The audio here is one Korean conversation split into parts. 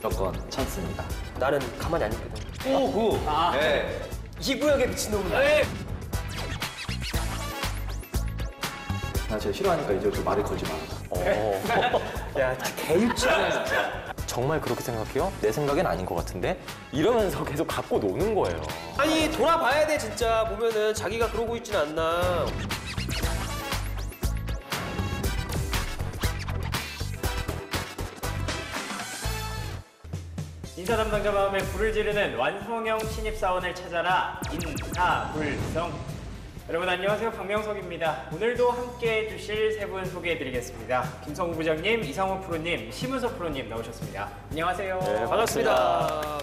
무조건 찬스입니다. 나는 가만히 안 있거든. 오, 구. 네. 이 구역에 미친놈이야. 나 제일 싫어하니까 이제 또 말을 걸지 마. 야, 개유치하네 진짜. 정말 그렇게 생각해요? 내 생각엔 아닌 것 같은데? 이러면서 계속 갖고 노는 거예요. 아니 돌아봐야 돼 진짜. 보면은 자기가 그러고 있진 않나. 인사 담당자 마음에 불을 지르는 완성형 신입사원을 찾아라 인사불성. 여러분 안녕하세요, 박명석입니다. 오늘도 함께 해주실 세 분 소개해드리겠습니다. 김성우 부장님, 이상호 프로님, 심은석 프로님 나오셨습니다. 안녕하세요. 네, 반갑습니다.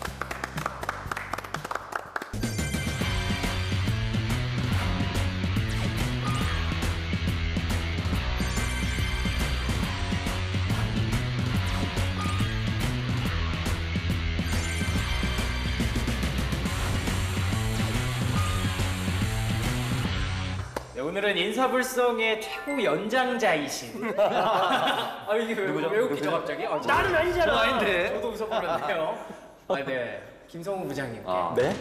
네, 오늘은 인사불성의 최고 연장자이신 아 이게 왜 웃기죠 갑자기? 나는 아니잖아. 저 아닌데. 저도 웃어버렸네요. 네, 김성우 부장님께 네?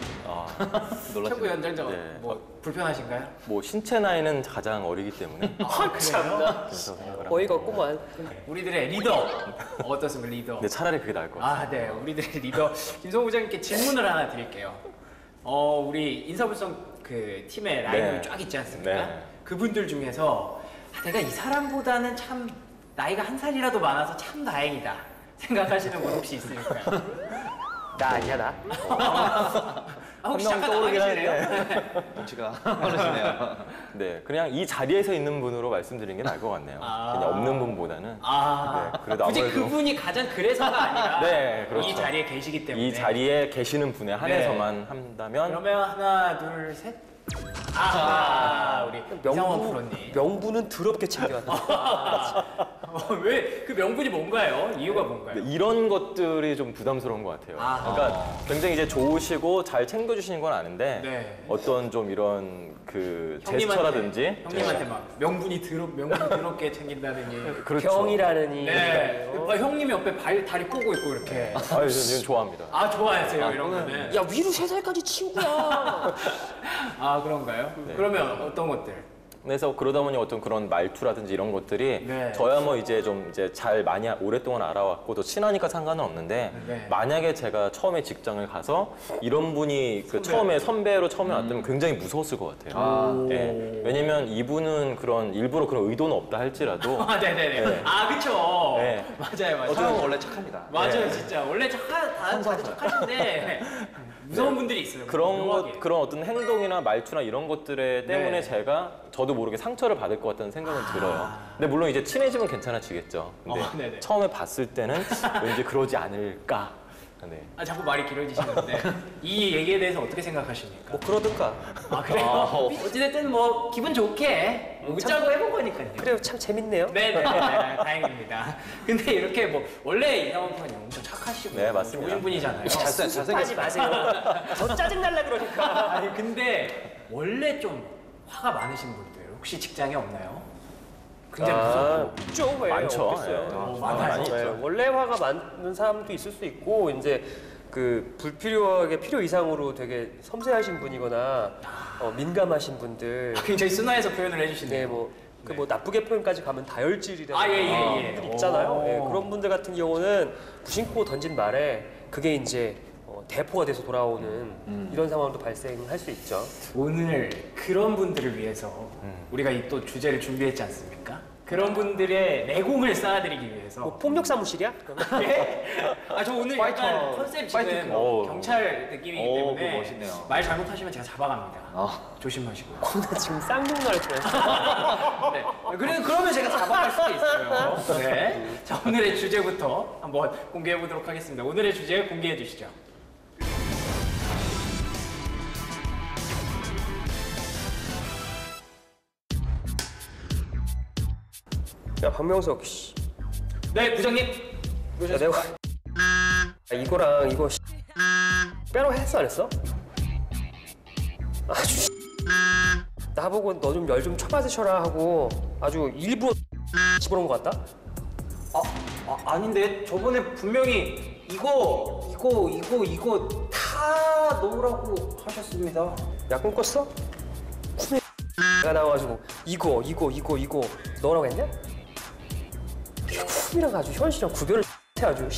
최고 연장자가 네. 뭐 불편하신가요? 뭐 신체 나이는 가장 어리기 때문에 그래요? 그래서 생각을 합니다. 어이가 없구만. 우리들의 리더 어떻습니까, 리더? 근데 차라리 그게 나을 것 같아요. 아, 네. 우리들의 리더 김성우 부장님께 질문을 하나 드릴게요. 우리 인사불성 그 팀의 라인업이 네. 쫙 있지 않습니까? 네. 그분들 중에서 내가 이 사람보다는 참 나이가 한 살이라도 많아서 참 다행이다 생각하시는 분 혹시 있으실까요? 나 아니야 나. 혹시 한 명 잠깐 떠오르긴 나가실래요? 눈치가 빠르시네요. 네, 그냥 이 자리에서 있는 분으로 말씀드리는 게 나을 것 같네요. 그냥 없는 분보다는. 네, 그래도 굳이 아무래도 그분이 가장 그래서가 아니라 네, 그렇죠. 이 자리에 계시기 때문에 이 자리에 계시는 분에 한해서만 한다면 그러면 하나, 둘, 셋. 우리 이상원 프로님. 명분은 더럽게 챙겨왔다. 왜 그 명분이 뭔가요? 이유가 뭔가요? 이런 것들이 좀 부담스러운 것 같아요. 그러니까 굉장히 이제 좋으시고 잘 챙겨주시는 건 아는데 네. 어떤 좀 이런 그 형님한테, 제스처라든지 형님한테 막 명분이 더럽게 챙긴다느니. 그렇죠. 병이라느니. 네. 형님이 옆에 다리 꼬고 있고 이렇게. 저는 좋아합니다. 좋아하세요 이런 거는. 야 위로 3살까지 친구야. 그런가요? 네. 그러면 어떤 것들? 그래서 그러다 보니 어떤 그런 말투라든지 이런 것들이 네. 저야 뭐 이제 좀 이제 잘 많이 오랫동안 알아왔고 또 친하니까 상관은 없는데 네. 만약에 제가 처음에 직장을 가서 이런 분이 그 처음에 선배로 처음에 왔다면 굉장히 무서웠을 것 같아요. 네. 왜냐면 이분은 그런 일부러 그런 의도는 없다 할지라도 네네네. 네. 그쵸. 네. 맞아요. 사람은 원래 착합니다. 맞아요, 네. 진짜. 원래 다들 착하신데 무서운 분들이 있어요. 묘하게. 그런 어떤 행동이나 말투나 이런 것들에 때문에 네. 제가 저도 모르게 상처를 받을 것 같다는 생각은 들어요. 근데 물론 이제 친해지면 괜찮아지겠죠. 근데 네네. 처음에 봤을 때는 왠지 그러지 않을까. 네. 자꾸 말이 길어지시는데 이 얘기에 대해서 어떻게 생각하십니까? 뭐 그러든가. 그래요? 어찌됐든 뭐 기분 좋게 웃자고 해본 거니까요. 그래요 참 재밌네요. 네네. 다행입니다. 근데 이렇게 뭐 원래 이상원 프로님 엄청 착하시고 네, 맞습니다. 좋은 분이잖아요. 하지 마세요. 더 짜증날라 그러니까. 아니 근데 원래 좀 화가 많으신 분들 혹시 직장에 없나요? 굉장히 무섭고. 있죠. 왜 많죠. 없겠어요. 네. 많아요. 네, 원래 화가 많은 사람도 있을 수 있고 이제 그 불필요하게 필요 이상으로 되게 섬세하신 분이거나 민감하신 분들. 굉장히 순화해서 표현을 네, 해주시네요. 뭐 나쁘게 표현까지 가면 다혈질이라는 예. 분들 있잖아요. 네, 그런 분들 같은 경우는 무심코 던진 말에 그게 이제 대포가 돼서 돌아오는 이런 상황도 발생할 수 있죠. 오늘 그런 분들을 위해서 우리가 이 또 주제를 준비했지 않습니까? 그런 분들의 내공을 쌓아드리기 위해서. 뭐 폭력 사무실이야? 예? 저 오늘 약간 컨셉 지금 경찰 느낌이기 때문에 그거 멋있네요. 말 잘못하시면 제가 잡아갑니다. 조심하시고요. 나 지금 쌍욕날 뻔했어. 네. 그러면 제가 잡아갈 수도 있어요. 네. 자, 오늘의 주제부터 한번 공개해 보도록 하겠습니다. 오늘의 주제 공개해 주시죠. 야 박명석 씨. 네, 부장님. 야, 내가 이거랑 이거 빼라고 했어 안 했어? 아주 나보고 너 좀 열 좀 쳐받으셔라 하고 아주 일부러 집어넣은 것 같다? 아닌데 저번에 분명히 이거 다 넣으라고 하셨습니다. 야 꿈꿨어? 가 나와가지고 이거 넣으라고 했냐? 이게 쿰이랑 아주 현실이랑 구별을 해 아주.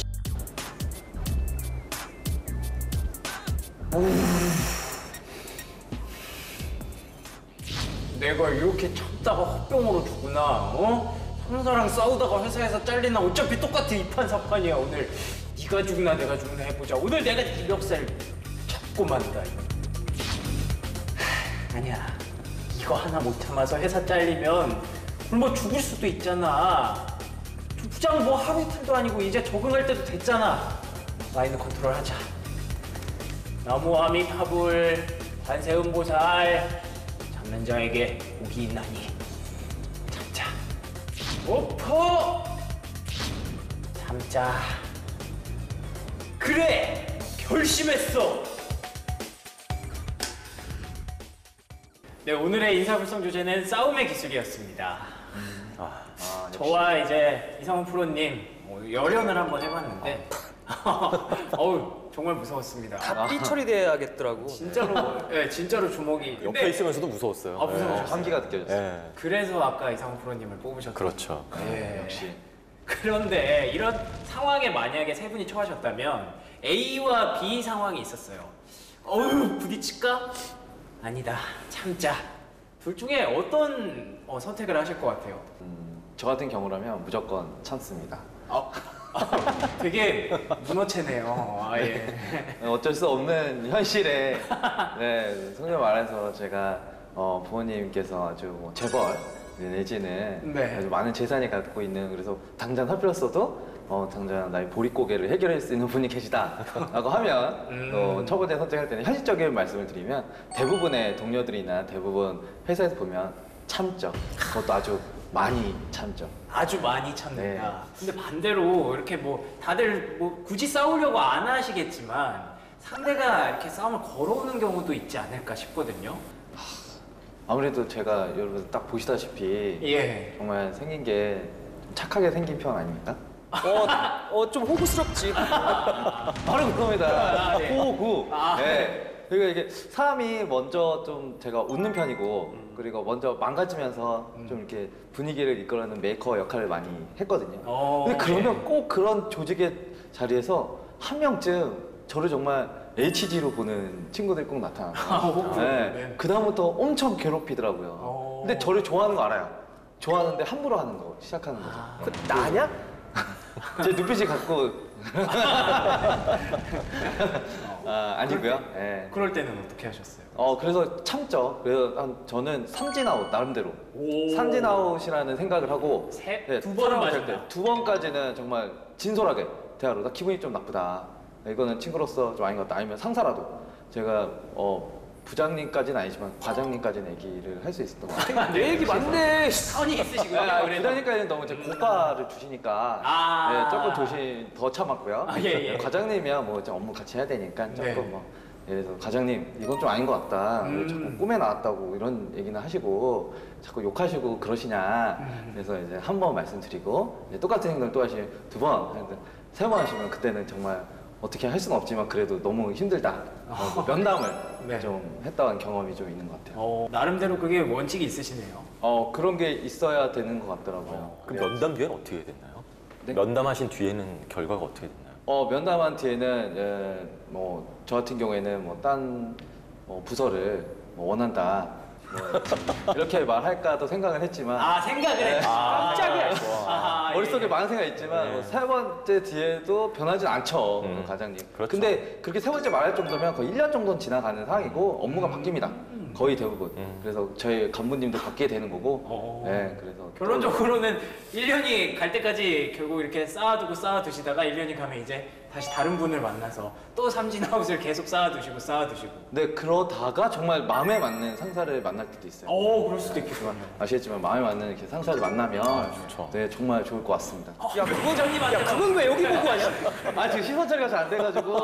내가 이렇게 참다가 헛병으로 죽구나. 상사랑 싸우다가 회사에서 잘리나 어차피 똑같은 이판사판이야. 오늘 네가 죽나 내가 죽나 해보자. 오늘 내가 네 멱살 잡고 만다. 이거. 아니야. 이거 하나 못 참아서 회사 잘리면 굶어 죽을 수도 있잖아. 부장 뭐 하루 이틀도 아니고 이제 적응할 때도 됐잖아. 마인드 컨트롤 하자. 나무아미 파불 관세음보살 장면자에게 복이 있나니 참자. 오퍼 참자. 그래 결심했어. 네, 오늘의 인사불성 주제는 싸움의 기술이었습니다. 저와 이제 이상훈 프로님 열연을 한번 해봤는데 어우 정말 무서웠습니다. 다 삐 처리돼야겠더라고. 진짜로 네, 진짜로 주먹이. 옆에 근데 있으면서도 무서웠어요. 아, 무서우셨어요? 한기가 느껴졌어요. 예. 그래서 아까 이상훈 프로님을 뽑으셨죠. 그렇죠. 네. 역시. 그런데 이런 상황에 만약에 세 분이 처하셨다면 A와 B 상황이 있었어요. 어휴 부딪힐까? 아니다 참자. 둘 중에 어떤 선택을 하실 것 같아요? 저 같은 경우라면 무조건 참습니다. 되게 문어체네요. 아, 예. 어쩔 수 없는 현실에 성경 말해서 제가 부모님께서 아주 뭐 재벌 내지는 네. 아주 많은 재산이 갖고 있는, 그래서 당장 살필었어도 당장 나의 보릿고개를 해결할 수 있는 분이 계시다라고 하면 첫 번째 선택할 때는 현실적인 말씀을 드리면 대부분의 동료들이나 대부분 회사에서 보면 참죠. 그것도 아주 많이 참죠. 아주 많이 참는다. 근데 반대로 이렇게 뭐 다들 뭐 굳이 싸우려고 안 하시겠지만 상대가 이렇게 싸움을 걸어오는 경우도 있지 않을까 싶거든요. 아무래도 제가 여러분 딱 보시다시피 예. 정말 생긴 게 좀 착하게 생긴 편 아닙니까? 좀 호구스럽지. 바로 그겁니다. 아, 네. 호구. 아. 네. 그리고 이게 사람이 먼저 좀 제가 웃는 편이고, 그리고 먼저 망가지면서 좀 이렇게 분위기를 이끌어내는 메이커 역할을 많이 했거든요. 근데 그러면 네. 꼭 그런 조직의 자리에서 한 명쯤 저를 정말 HG로 보는 친구들이 꼭 나타나요. 호구. 네. 네. 그다음부터 엄청 괴롭히더라고요. 근데 저를 좋아하는 거 알아요. 좋아하는데 함부로 하는 거 시작하는 거죠. 그 나냐? 제 눈빛이 갖고 아니고요. 네. 그럴 때는 어떻게 하셨어요? 그래서 참죠. 그래서 저는 삼진아웃 나름대로 삼진아웃이라는 생각을 하고 두 번은 사람을 맞았다. 두 번까지는 정말 진솔하게 대화로 나 기분이 좀 나쁘다. 이거는 친구로서 좀 아닌 것 같다. 아니면 상사라도 제가 부장님까지는 아니지만 과장님까지는 얘기를 할 수 있었던 것 같아요. 내 얘기 맞네. 선이 있으시군요. 부장님까지는 너무 이제 고가를 주시니까 조금 조심 더 참았고요. 예. 과장님이야 뭐 이제 업무 같이 해야 되니까 조금 네. 뭐 예를 들어서 과장님 이건 좀 아닌 것 같다. 자꾸 꿈에 나왔다고 이런 얘기는 하시고 자꾸 욕하시고 그러시냐. 그래서 이제 한 번 말씀드리고 이제 똑같은 행동을 또 하시면 두 번, 세 번 하시면 그때는 정말 어떻게 할 수는 없지만 그래도 너무 힘들다. 면담을 네. 좀 했던 경험이 좀 있는 것 같아요. 나름대로 그게 원칙이 있으시네요. 그런 게 있어야 되는 것 같더라고요. 그럼 면담 뒤에는 어떻게 됐나요? 네? 면담하신 뒤에는 결과가 어떻게 됐나요? 면담한 뒤에는 저 같은 경우에는 딴 부서를 원한다. 이렇게 말할까도 생각을 했지만 생각을 했죠. 깜짝이야. 머릿속에 많은 생각이 있지만 세 번째 뒤에도 변하진 않죠, 과장님. 그렇죠. 근데 그렇게 세 번째 말할 정도면 거의 1년 정도는 지나가는 상황이고 업무가 바뀝니다. 거의 대부분. 그래서 저희 간부님도 바뀌게 되는 거고. 네, 그래서 결론적으로는 1년이 갈 때까지 결국 이렇게 쌓아두시다가 1년이 가면 이제 다시 다른 분을 만나서 또 삼진아웃을 계속 쌓아두시고. 네, 그러다가 정말 마음에 맞는 상사를 만날 때도 있어요. 그럴 수도 있겠구나. 아시겠지만 마음에 맞는 이렇게 상사를 만나면 좋죠. 네, 정말 좋을 것 같습니다. 그건 왜 여기 보고 하냐? 지금 시선 처리가 잘 안 돼가지고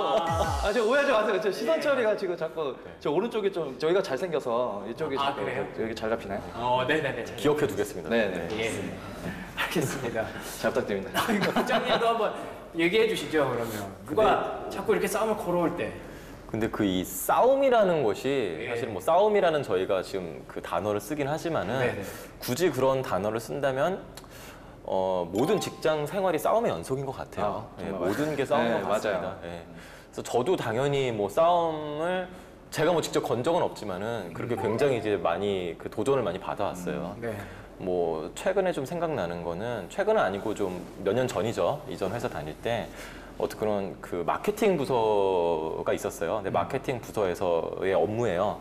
지금 오해하지 마세요. 저 시선 처리가 지금 자꾸 저 오른쪽이 좀 저희가 잘생겨서 이쪽이 자꾸 그래요? 여기 잘 잡히나요? 네네네. 기억해 두겠습니다. 네네. 예. 알겠습니다. 잘 부탁드립니다. 국장님도 한번 얘기해 주시죠. 그러면 누가 자꾸 이렇게 싸움을 걸어올 때. 근데 그 이 싸움이라는 것이 예. 사실 뭐 싸움이라는 저희가 지금 그 단어를 쓰긴 하지만은 네네. 굳이 그런 단어를 쓴다면 모든 직장 생활이 싸움의 연속인 것 같아요. 아, 예, 정말 모든 게 싸움인 네, 것 같습니다. 맞아요. 예. 그래서 저도 당연히 뭐 싸움을 제가 뭐 직접 건 적은 없지만은 그렇게 굉장히 이제 많이 그 도전을 많이 받아왔어요. 네. 뭐 최근에 좀 생각나는 거는 최근은 아니고 좀 몇 년 전이죠. 이전 회사 다닐 때 어떤 그런 그 마케팅 부서가 있었어요. 근데 마케팅 부서에서의 업무예요.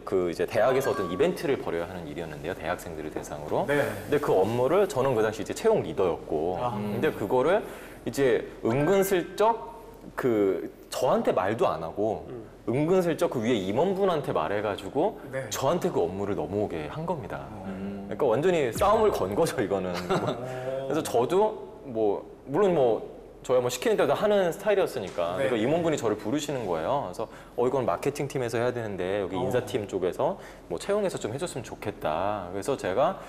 그 이제 대학에서 어떤 이벤트를 벌여야 하는 일이었는데요. 대학생들을 대상으로. 네. 근데 그 업무를 저는 그 당시 이제 채용 리더였고, 근데 그거를 이제 은근슬쩍 그 저한테 말도 안 하고 은근슬쩍 그 위에 임원분한테 말해가지고 네. 저한테 그 업무를 넘어오게 한 겁니다. 그러니까 완전히 싸움을 건 거죠, 이거는. 그래서 저도 뭐 물론 뭐 저야 뭐 시키는 대로 하는 스타일이었으니까 네. 그러니까 임원분이 저를 부르시는 거예요. 그래서 이건 마케팅 팀에서 해야 되는데 여기 인사팀 쪽에서 뭐 채용해서 좀 해줬으면 좋겠다. 그래서 제가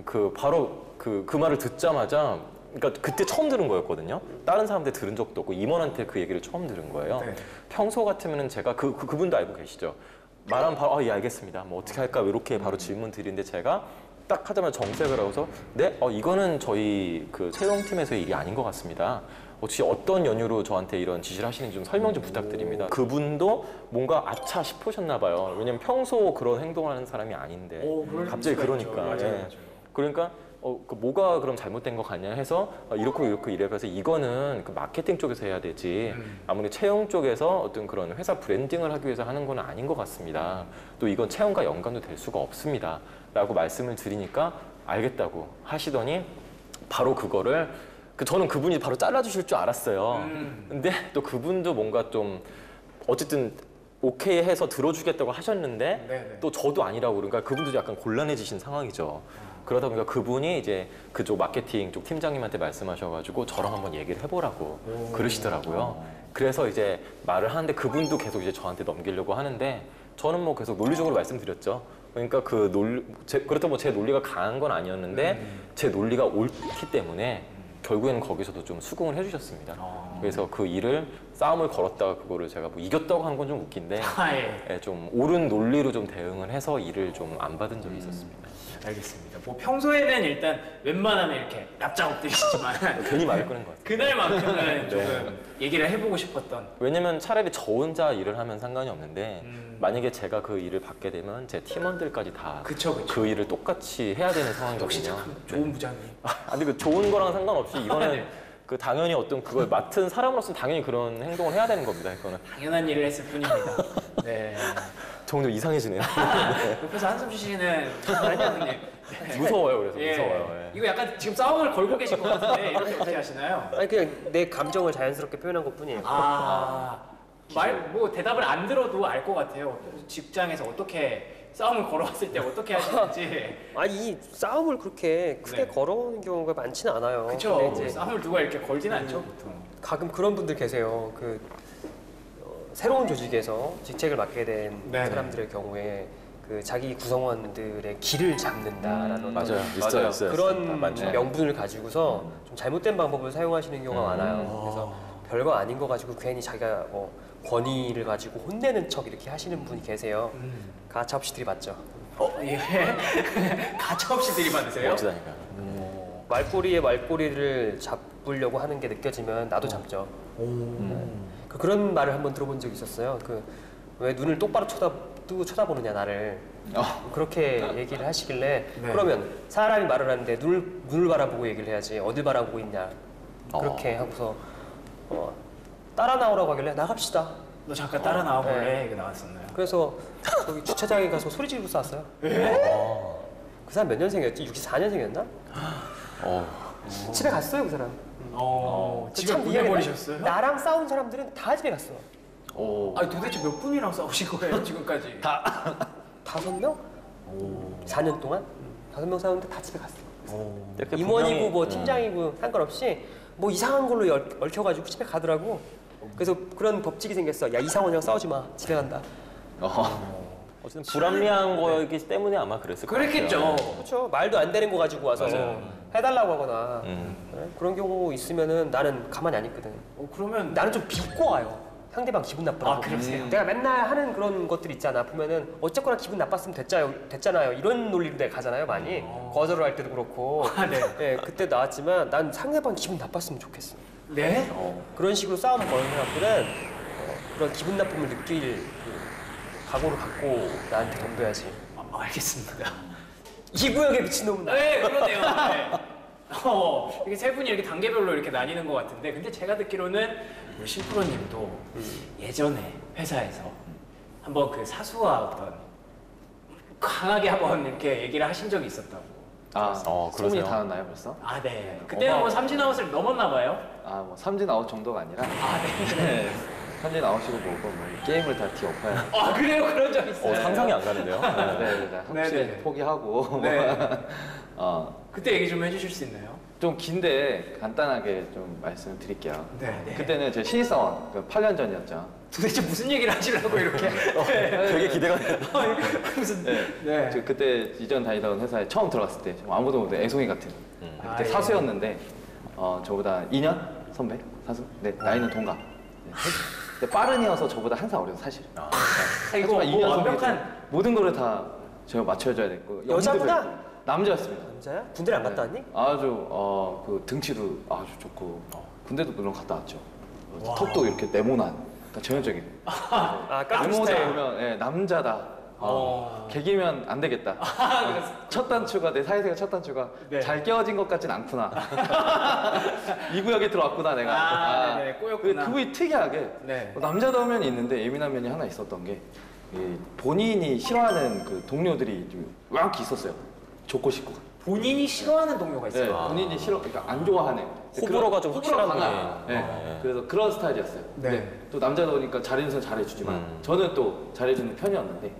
그 바로 그 말을 듣자마자 그러니까 그때 처음 들은 거였거든요. 다른 사람한테 들은 적도 없고 임원한테 그 얘기를 처음 들은 거예요. 네. 평소 같으면은 제가 그분도 알고 계시죠. 말하면 바로 예 알겠습니다. 뭐 어떻게 할까 이렇게 바로 질문 드리는데 제가 딱 하자마자 정색을 하고서 네 이거는 저희 그 채용팀에서의 일이 아닌 것 같습니다. 혹시 어떤 연유로 저한테 이런 지시를 하시는지 좀 설명 좀 부탁드립니다. 그분도 뭔가 아차 싶으셨나 봐요. 왜냐면 평소 그런 행동을 하는 사람이 아닌데 갑자기 수가 그러니까. 있죠. 맞아요, 예. 맞아요. 그러니까 그 뭐가 그럼 잘못된 거 같냐 해서 이렇게 이래 그래서 이거는 그 마케팅 쪽에서 해야 되지 아무리 채용 쪽에서 어떤 그런 회사 브랜딩을 하기 위해서 하는 건 아닌 것 같습니다. 또 이건 채용과 연관도 될 수가 없습니다. 라고 말씀을 드리니까 알겠다고 하시더니 바로 그거를 저는 그분이 바로 잘라주실 줄 알았어요. 근데 또 그분도 뭔가 좀 어쨌든 오케이 해서 들어주겠다고 하셨는데 네네. 또 저도 아니라고 그러니까 그분도 약간 곤란해지신 상황이죠. 그러다 보니까 그분이 이제 그쪽 마케팅 쪽 팀장님한테 말씀하셔가지고 저랑 한번 얘기를 해보라고 그러시더라고요. 그래서 이제 말을 하는데 그분도 계속 이제 저한테 넘기려고 하는데 저는 뭐 계속 논리적으로 말씀드렸죠. 그러니까 그렇다고 제 논리가 강한 건 아니었는데 제 논리가 옳기 때문에 결국에는 거기서도 좀 수긍을 해주셨습니다. 그래서 그 일을 싸움을 걸었다가 그거를 제가 뭐 이겼다고 한 건 좀 웃긴데 예, 좀 옳은 논리로 좀 대응을 해서 일을 좀 안 받은 적이 있었습니다. 알겠습니다. 뭐 평소에는 일단 웬만하면 이렇게 납작 엎드리시지만 괜히 말을 꺼낸 것 같아요. 그날만큼은 조금 얘기를 해보고 싶었던. 왜냐면 차라리 저 혼자 일을 하면 상관이 없는데 만약에 제가 그 일을 받게 되면 제 팀원들까지 다 그쵸. 그 일을 똑같이 해야 되는 역시 상황이거든요. 참 좋은 부장님. 아니 그 좋은 거랑 상관없이 이거는 네. 그 당연히 어떤 그걸 맡은 사람으로서는 당연히 그런 행동을 해야 되는 겁니다. 이거는 당연한 일을 했을 뿐입니다. 네. 점점 이상해지네요. 옆에서 한숨 쉬시는 아니었는데. 무서워요. 그래서 예. 무서워요. 예. 이거 약간 지금 싸움을 걸고 계신 것 같은데 이렇게 어떻게 하시나요? 아니 그냥 내 감정을 자연스럽게 표현한 것뿐이에요. 뭐 대답을 안 들어도 알 것 같아요. 직장에서 어떻게 싸움을 걸어왔을 때 어떻게 하시는지. 아니 이 싸움을 그렇게 크게 네. 걸어오는 경우가 많지는 않아요. 그쵸. 근데 이제 싸움을 누가 이렇게 걸지는 않죠, 보통. 가끔 그런 분들 계세요. 새로운 조직에서 직책을 맡게 된 네네. 사람들의 경우에 그 자기 구성원들의 길을 잡는다라는 맞아요. 맞아요. 있어요. 그런 많죠. 명분을 가지고서 좀 잘못된 방법을 사용하시는 경우가 많아요. 그래서 별거 아닌 거 가지고 괜히 자기가 뭐 권위를 가지고 혼내는 척 이렇게 하시는 분이 계세요. 가차없이 들이받죠. 예. 가차없이 들이받으세요? 멋지다니까. 말꼬리에 말꼬리를 잡으려고 하는 게 느껴지면 나도 잡죠. 그런 말을 한번 들어본 적이 있었어요. 왜 눈을 똑바로 뜨고 쳐다보느냐 나를 그렇게 얘기를 하시길래 네. 그러면 사람이 말을 하는데 눈을 바라보고 얘기를 해야지 어딜 바라보고 있냐 그렇게 하고서 따라 나오라고 하길래 나갑시다. 너 잠깐 따라 나와볼래? 네. 이거 나왔었나요? 그래서 거기 주차장에 가서 소리 지르고 싸웠어요. 그 사람 몇 년생이었지? 64년생이었나? 집에 갔어요 그 사람. 집에 참 보내버리셨어요? 미안해. 나랑 싸운 사람들은 다 집에 갔어. 아니 도대체 몇 분이랑 싸우신 거예요 지금까지? 5명? 4년 동안? 5명 싸우는데 다 집에 갔어. 이렇게 임원이고 분명히- 뭐 팀장이고 상관없이 뭐 이상한 걸로 얽혀가지고 집에 가더라고. 그래서 그런 법칙이 생겼어. 야 이상원이랑 싸우지 마. 집에 간다. 어쨌든 불합리한 거이기 때문에 아마 그랬을 거예요. 그랬겠죠. 그렇죠. 말도 안 되는 거 가지고 와서 해달라고 하거나 네? 그런 경우 있으면은 나는 가만히 안 있거든. 그러면 나는 좀 비꼬 와요. 상대방 기분 나쁘다고. 아, 그러세요? 내가 맨날 하는 그런 것들 있잖아. 보면은 어쨌거나 기분 나빴으면 됐잖아요. 이런 논리로 내가 가잖아요, 많이. 거절을 할 때도 그렇고. 네. 네, 그때 나왔지만 난 상대방 기분 나빴으면 좋겠어. 네? 그런 식으로 싸움 거는 사람들은 그런 기분 나쁨을 느낄 그 각오를 갖고 나한테 덤벼야지. 알겠습니다. 이 구역에 미친놈은 나. 네, 그러네요. 네. 이게 세 분이 이렇게 단계별로 이렇게 나뉘는 것 같은데, 근데 제가 듣기로는 우리 신프로님도 예전에 회사에서 한번 그 사수와 어떤 강하게 한번 이렇게 얘기를 하신 적이 있었다고. 소문이 그러세요? 다 났나요 벌써? 아, 네. 그때는 뭐 삼진아웃을 넘었나 봐요. 뭐 삼진 아웃 정도가 아니라 아, 네. 네. 삼진 아웃이고 뭐고 뭐 게임을 다 뒤엎어야 아, 그래요? 그런 적 있어요. 상상이 안 가는데요. 혹시 네네. 포기하고 네. 좀 그때 얘기 좀 해주실 수 있나요? 긴데 간단하게 좀 말씀을 드릴게요. 네. 그때는 제 신입사원 8년 전이었죠. 도대체 무슨 얘기를 하시려고 이렇게. 되게 기대가 돼요. 무슨. 네. 저 그때 이전 다니던 회사에 처음 들어갔을 때 아무도 모르는 애송이 같은 그때 아, 예. 사수였는데 저보다 2년 선배 사수. 네, 나이는 동갑. 네. 근데 빠른이어서 저보다 한 살 어려서 사실. 이거 하지만 2년 뭐 선배인데 완벽한. 모든 거를 다 제가 맞춰줘야 됐고 여자구나? 연습도 했고. 남자였습니다. 남자야? 군대를 안 갔다 왔니? 아주 그 등치도 아주 좋고 군대도 물론 갔다 왔죠. 턱도 이렇게 네모난, 그러니까 전형적인. 아, 깡 외모도 스타일. 보면 남자다. 개기면 안 되겠다. 첫 단추가 내 사회생활 첫 단추가 네. 잘 깨어진 것 같진 않구나. 이 구역에 들어왔구나 내가. 네네, 꼬였구나. 그분이 특이하게 네. 남자다운 면이 있는데 예민한 면이 하나 있었던 게 본인이 싫어하는 그 동료들이 좀 이렇게 있었어요. 좋고 싶고. 본인이 싫어하는 동료가 있어요. 네, 본인이 싫어, 그러니까 안 좋아하는. 호불호가 좀 호불호가 확실한 강한. 분이. 네. 그래서 그런 스타일이었어요. 네. 근데 또 남자다우니까 잘해주면 잘해주지만 저는 또 잘해주는 편이었는데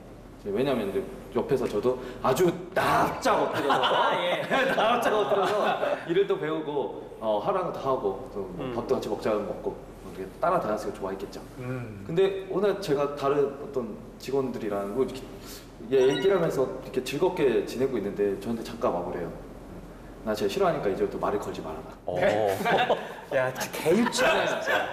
왜냐면 이제 옆에서 저도 아주 납작 엎드려서 납작 엎드려서 일을 또 배우고 하라는 거 다 하고 또 밥도 같이 먹자고 먹고 이렇게 따라다녔으니까 좋아했겠죠. 근데 오늘 제가 다른 어떤 직원들이랑 뭐 이렇게 얘기를 하면서 이렇게 즐겁게 지내고 있는데 저한테 잠깐 와보래요. 나 제일 싫어하니까 이제부터 말을 걸지 말아라. 야, 진짜 개유치하네, 진짜.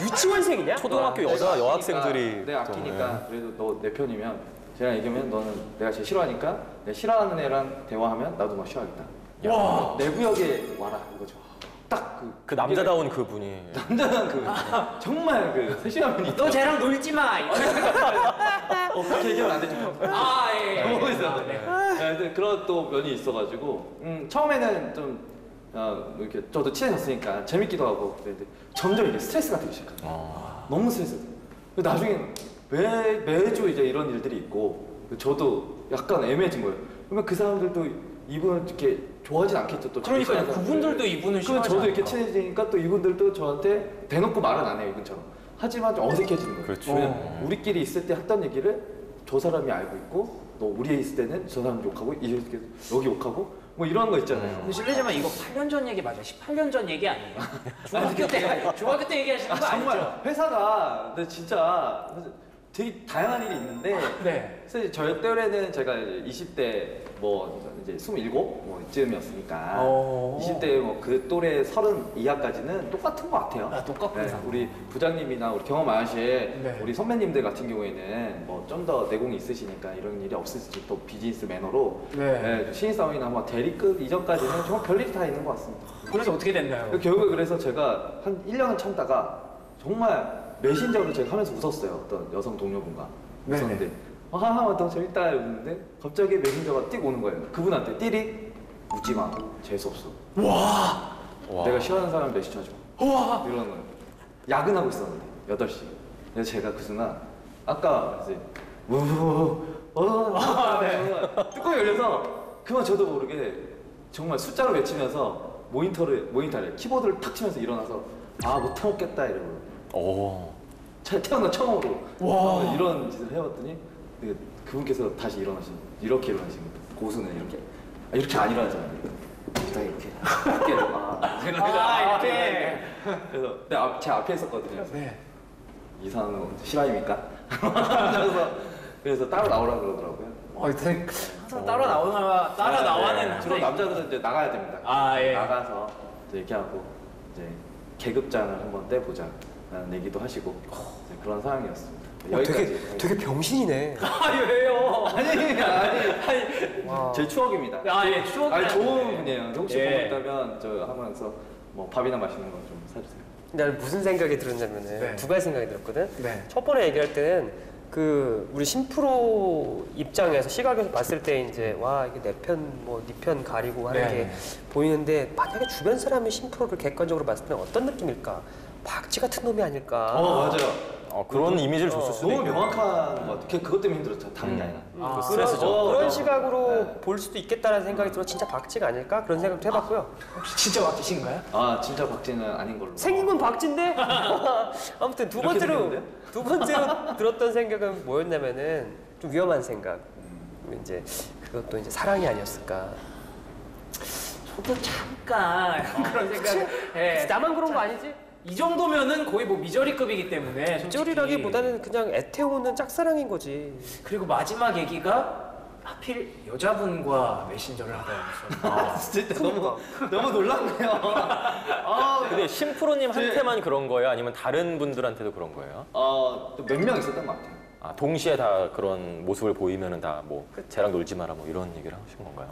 유치원생이냐? 초등학교 내가 여자 아끼니까, 여학생들이 내가 아끼니까 그래도 너 내 편이면 제가 얘기하면 너는 내가 제일 싫어하니까 내가 싫어하는 애랑 대화하면 나도 너 싫어하겠다. 와. 내 구역에 와라 이거죠. 딱 그 남자다운 그분이 남자는 정말 그 세심한 분이 너 쟤랑 놀지 마. 그렇게 얘기하면 안 되죠. 아, 예. 보고 있어. 네. 근데 그런 또 면이 있어가지고 처음에는 좀 이렇게 저도 친해졌으니까 재밌기도 하고 그랬는데 점점 이게 스트레스가 되기 시작해요. 너무 스트레스. 나중에 매주 이제 이런 일들이 있고 저도 약간 애매해진 거예요. 그러면 그 사람들도 이분을 이렇게 좋아하진 않겠죠. 또 그러니까요. 자기 그분들도 이분을 그럼 싫어하지 저도 이렇게 않을까. 친해지니까 또 이분들도 저한테 대놓고 말은 안 해요, 이분처럼. 하지만 좀 어색해지는 거예요. 그렇죠. 왜냐면 우리끼리 있을 때 했던 얘기를 저 사람이 알고 있고 너 우리에 있을 때는 저 사람 욕하고 이렇게 여기 욕하고 뭐 이런 거 있잖아요. 근데 실례지만 이거 8년 전 얘기 맞아요? 18년 전 얘기 아니에요? 중학교 때 얘기하시는 거 아니죠? 정말 회사가 근데 진짜 되게 다양한 일이 있는데 네. 사실 저희 때에는 제가 이제 20대 뭐 이제 27 뭐 이쯤이었으니까 20대 뭐 그 또래 30 이하까지는 똑같은 것 같아요. 아, 똑같구나. 네, 우리 부장님이나 우리 경험 많으신 네. 우리 선배님들 같은 경우에는 뭐 좀 더 내공이 있으시니까 이런 일이 없으시지 또 비즈니스 매너로 네. 신입사원이나 뭐 대리급 이전까지는 정말 별일이 다 있는 것 같습니다. 그래서 어떻게 됐나요? 결국에 그래서 제가 한 1년을 참다가 정말 메신저로 제가 하면서 웃었어요. 어떤 여성 동료분과 네네. 웃었는데 하하 더 재밌다 이러는데 갑자기 메신저가 띡 오는 거예요. 그분한테 띠리 웃지 마 재수없어. 와. 내가 싫어하는 사람 메시지 마. 와. 이러는 거예요. 야근하고 있었는데 8시. 그래서 제가 그 순간 아까 이제 뚜껑이 열려서 그만 저도 모르게 정말 숫자를 외치면서 모니터를 키보드를 탁 치면서 일어나서 못 태웠겠다 이러고 태어나 처음으로 이런 짓을 해봤더니 그분께서 다시 이렇게 일어나신 거예요. 고수는 이렇게 안 일어나잖아요. 딱 이렇게 이렇게. 그래서 제 앞에 있었거든요. 네. 이 사람은 실화입니까? 그래서 따로 나오라 그러더라고요. 되게 항상 항상 따라 나와는 주로 항상 남자들은 이제 나가야 됩니다. 아, 예. 나가서 이제 얘기하고 이제 계급장을 한번 떼보자라는 얘기도 하시고 이제 그런 상황이었습니다. 되게 병신이네. 아 왜요? 아니 와. 제 추억입니다. 아예 추억이 아니 좋은 분이에요. 혹시 예. 보고 있다면 저 하면서 뭐 밥이나 맛있는 거 좀 사주세요. 나는 무슨 생각이 들었냐면은 네. 두 가지 생각이 들었거든. 네. 첫 번에 얘기할 때는 그 우리 심프로 입장에서 시각에서 봤을 때 이제 와 이게 내 편 뭐 네 편 가리고 하는 네. 게 보이는데 만약에 주변 사람이 심프로를 객관적으로 봤을 때는 어떤 느낌일까? 박쥐 같은 놈이 아닐까? 맞아요. 그런 이미지를 줬을 수도 너무 있고. 명확한 것 같아요. 그것 때문에 힘들었죠. 다른 게 아니라. 아, 스트레스죠. 그런 시각으로 네. 볼 수도 있겠다는 생각이 들어 진짜 박쥐가 아닐까? 그런 생각도 해봤고요. 혹시 진짜 맡기신가요? 아 진짜 박쥐는 아닌 걸로. 생긴 건 박쥐인데 아무튼 두 이렇게 번째로 생겼는데? 들었던 생각은 뭐였냐면은 좀 위험한 생각. 이제 그것도 이제 사랑이 아니었을까. 저도 잠깐 그런 생각. 예. 나만 그런 거 아니지? 이 정도면은 거의 뭐 미저리급이기 때문에 솔직히. 쩔이라기보다는 그냥 애태우는 짝사랑인 거지. 그리고 마지막 얘기가 하필 여자분과 메신저를 하다 해서 진짜 너무 놀랍네요. 근데 심프로님한테만 그런 거예요? 아니면 다른 분들한테도 그런 거예요? 몇 명 있었던 것 같아요. 아, 동시에 다 그런 모습을 보이면은 다 뭐 쟤랑 놀지 마라 뭐 이런 얘기를 하신 건가요?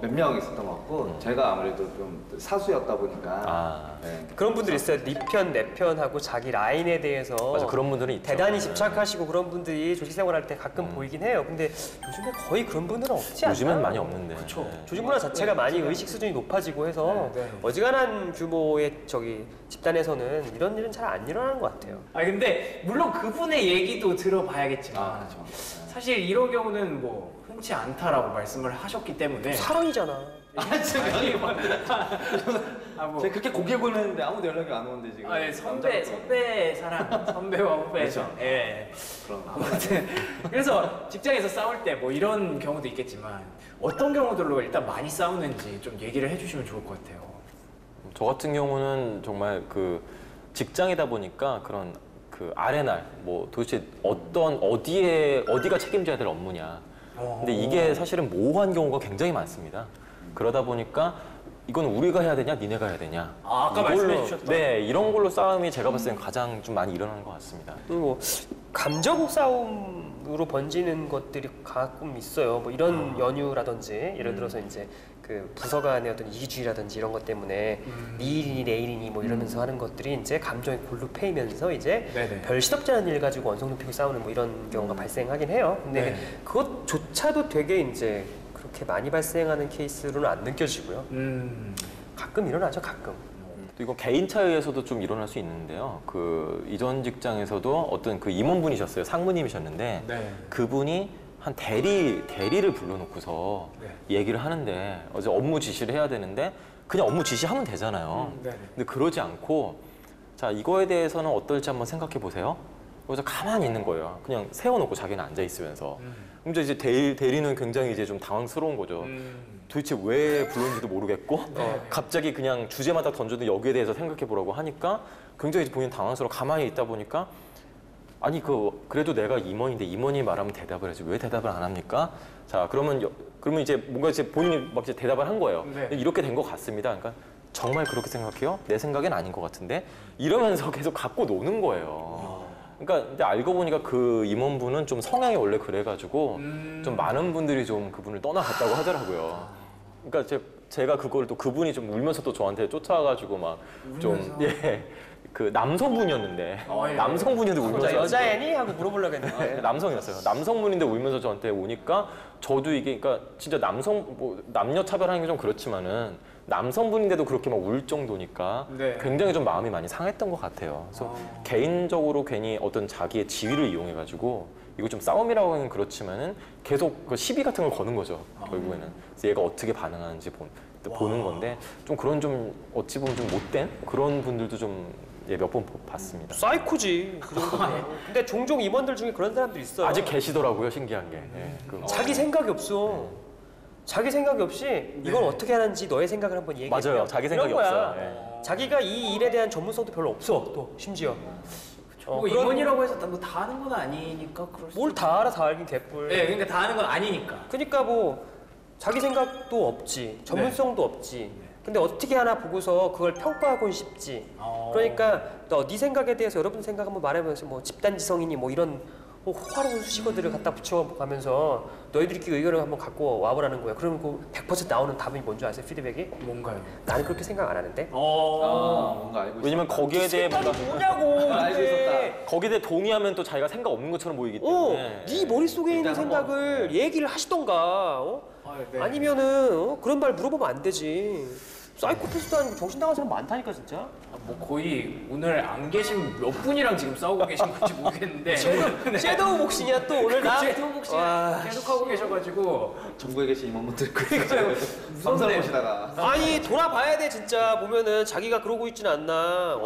몇 명 있었던 것 같고 제가 아무래도 좀 사수였다 보니까 아. 네. 그런 분들 있어요. 네 편, 내 편하고 자기 라인에 대해서 맞아, 그런 분들은 있죠. 대단히 네. 집착하시고 그런 분들이 조직생활할 때 가끔 보이긴 해요. 근데 요즘에 거의 그런 분들은 없지 않나요? 요즘엔 많이 없는데. 그쵸. 네. 조직 문화 자체가 많이 의식 수준이 높아지고 해서 네, 네. 어지간한 규모의 집단에서는 이런 일은 잘 안 일어나는 것 같아요. 아 근데 물론 그분의 얘기도 들어봐야겠지만 그렇죠. 사실 이런 경우는 뭐 흔치 않다라고 말씀을 하셨기 때문에 사랑이잖아. 아니 뭐 제가 그렇게 고개 보냈는데 아무도 연락이 안 오는데 지금. 아, 예, 선배 사랑 선배와 후배 그렇죠. 예. 그런 거. 아무튼 그래서 직장에서 싸울 때 뭐 이런 경우도 있겠지만 어떤 경우들로 일단 많이 싸우는지 좀 얘기를 해주시면 좋을 것 같아요. 저 같은 경우는 정말 그 직장이다 보니까 그런 그 아레날 뭐 도대체 어디가 책임져야 될 업무냐. 근데 이게 사실은 모호한 경우가 굉장히 많습니다. 그러다 보니까 이건 우리가 해야 되냐, 니네가 해야 되냐. 아, 아까 이걸로, 말씀해 주셨던. 네, 이런 걸로 싸움이 제가 봤을 땐 가장 좀 많이 일어나는 것 같습니다. 그리고 뭐 감정 싸움으로 번지는 것들이 가끔 있어요. 뭐 이런 연유라든지 예를 들어서 이제 그 부서 간의 어떤 이기주의라든지 이런 것 때문에 네 일이니 내 일이니 뭐 이러면서 하는 것들이 이제 감정이 골로 패이면서 이제 네네. 별 시덥지 않은 일 가지고 원성 높이고 싸우는 뭐 이런 경우가 발생하긴 해요. 근데 네. 그것조차도 되게 이제 그렇게 많이 발생하는 케이스로는 안 느껴지고요. 가끔 일어나죠, 가끔. 또 이거 개인차에 의해서도 좀 일어날 수 있는데요. 그 이전 직장에서도 어떤 그 임원분이셨어요. 상무님이셨는데 네. 그분이 한 대리를 불러놓고서 네. 얘기를 하는데 어제 업무 지시를 해야 되는데 그냥 업무 지시하면 되잖아요. 네네. 근데 그러지 않고 자 이거에 대해서는 어떨지 한번 생각해 보세요. 그래서 가만히 있는 거예요. 그냥 세워놓고 자기는 앉아 있으면서. 그럼 이제 대리는 굉장히 이제 좀 당황스러운 거죠. 도대체 왜 불렀는지도 모르겠고 갑자기 그냥 주제마다 던져도 여기에 대해서 생각해 보라고 하니까 굉장히 이제 본인 당황스러워 가만히 있다 보니까 아니 그래도 내가 임원인데 임원이 말하면 대답을 해야지 왜 대답을 안 합니까? 자 그러면 이제 뭔가 이제 본인이 막 이제 대답을 한 거예요. 네. 이렇게 된 것 같습니다. 그러니까 정말 그렇게 생각해요? 내 생각엔 아닌 것 같은데 이러면서 계속 갖고 노는 거예요. 그러니까 근데 알고 보니까 그 임원분은 좀 성향이 원래 그래가지고 좀 많은 분들이 좀 그분을 떠나갔다고 하더라고요. 그러니까 제가 그걸 또 그분이 좀 울면서 또 저한테 쫓아와가지고 막 좀 그 남성분이었는데 예. 남성분인데 울면서 여자애니? 하고 물어보려고 했는데. 네, 남성이었어요. 남성분인데 울면서 저한테 오니까 저도 이게 그러니까 진짜 남녀 차별하는 게 좀 그렇지만은 남성분인데도 그렇게 막 울 정도니까 네. 굉장히 좀 마음이 많이 상했던 것 같아요. 그래서 개인적으로 괜히 어떤 자기의 지위를 이용해가지고 이거 좀 싸움이라고 하긴 그렇지만은 계속 그 시비 같은 걸 거는 거죠. 결국에는. 그래서 얘가 어떻게 반응하는지 보는 건데 좀 그런 좀 어찌 보면 좀 못된 그런 분들도 좀 몇 번 봤습니다. 사이코지 그 정도면. 근데 종종 임원들 중에 그런 사람들 있어요. 아직 계시더라고요, 신기한 게. 예, 자기 생각이 없어. 자기 생각이 없이 이걸 어떻게 하는지 너의 생각을 한번 얘기해. 맞아요. 자기 생각이 이런 거야. 없어요. 예. 자기가 이 일에 대한 전문성도 별로 없어. 또 심지어. 뭐 그런- 임원이라고 해서 뭐 다 하는 건 아니니까 그럴 수. 뭘 다 알아 다 알긴 개뿔. 네, 그러니까 다 하는 건 아니니까. 그러니까 뭐 자기 생각도 없지, 전문성도 없지. 근데 어떻게 하나 보고서 그걸 평가하고는 싶지. 그러니까 네 생각에 대해서 여러분 생각 한번 말해보면서 뭐 집단지성이니 뭐 이런 호화로운 수식어들을 갖다 붙여가면서 너희들끼리 의견을 한번 갖고 와보라는 거야. 그러면 그 100% 나오는 답이 뭔지 아세요? 피드백이? 뭔가요? 나는 그렇게 생각 안 하는데. 뭔가 알고 있어. 왜냐면 거기에 대해 뭔가 뭐냐고. 알고 있었다. 거기에 대해 동의하면 또 자기가 생각 없는 것처럼 보이기 때문에. 네 머릿속에 있는 일단 한번, 생각을 얘기를 하시던가. 네. 아니면은 그런 말 물어보면 안 되지. 사이코패스도 아니고 정신 나간 사람 많다니까 진짜. 뭐 거의 오늘 안 계신 몇 분이랑 지금 싸우고 계신 건지 모르겠는데 섀도우 복싱이야 또 오늘 나. 섀도우 복싱 와, 계속 하고 계셔가지고 전국에 계신 임원분들 감사를 보시다가 아니 돌아봐야 돼 진짜. 보면은 자기가 그러고 있지는 않나.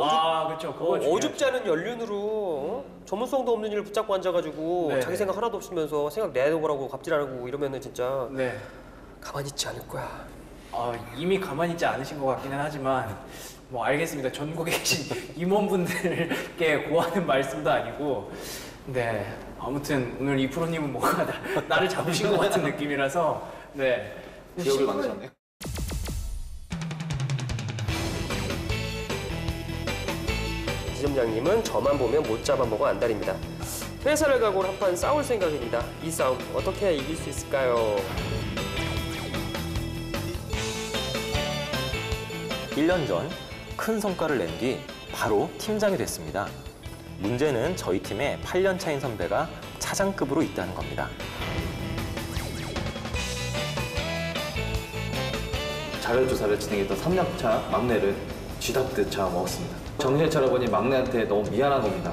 그렇죠. 그거 중요하죠. 어줍지 않은 연륜으로 전문성도 없는 일을 붙잡고 앉아가지고 네. 자기 생각 하나도 없으면서 생각 내놓으라고 갑질하고 이러면은 진짜 네. 가만히 있지 않을 거야. 이미 가만히 있지 않으신 것 같기는 하지만 뭐 알겠습니다. 전국에 계신 임원분들께 고하는 말씀도 아니고 네 아무튼 오늘 이 프로님은 뭔가 나를 잡으신 것 같은 느낌이라서 네 기억을 만드셨네요. 지점장님은 저만 보면 못 잡아먹어 안달입니다. 회사를 가고 한판 싸울 생각입니다. 이 싸움 어떻게 이길 수 있을까요? 1년 전 큰 성과를 낸 뒤 바로 팀장이 됐습니다. 문제는 저희 팀에 8년 차인 선배가 차장급으로 있다는 겁니다. 자료조사를 진행했던 3년차 막내를 쥐잡듯 잡아먹었습니다. 정신을 차려보니 막내한테 너무 미안한 겁니다.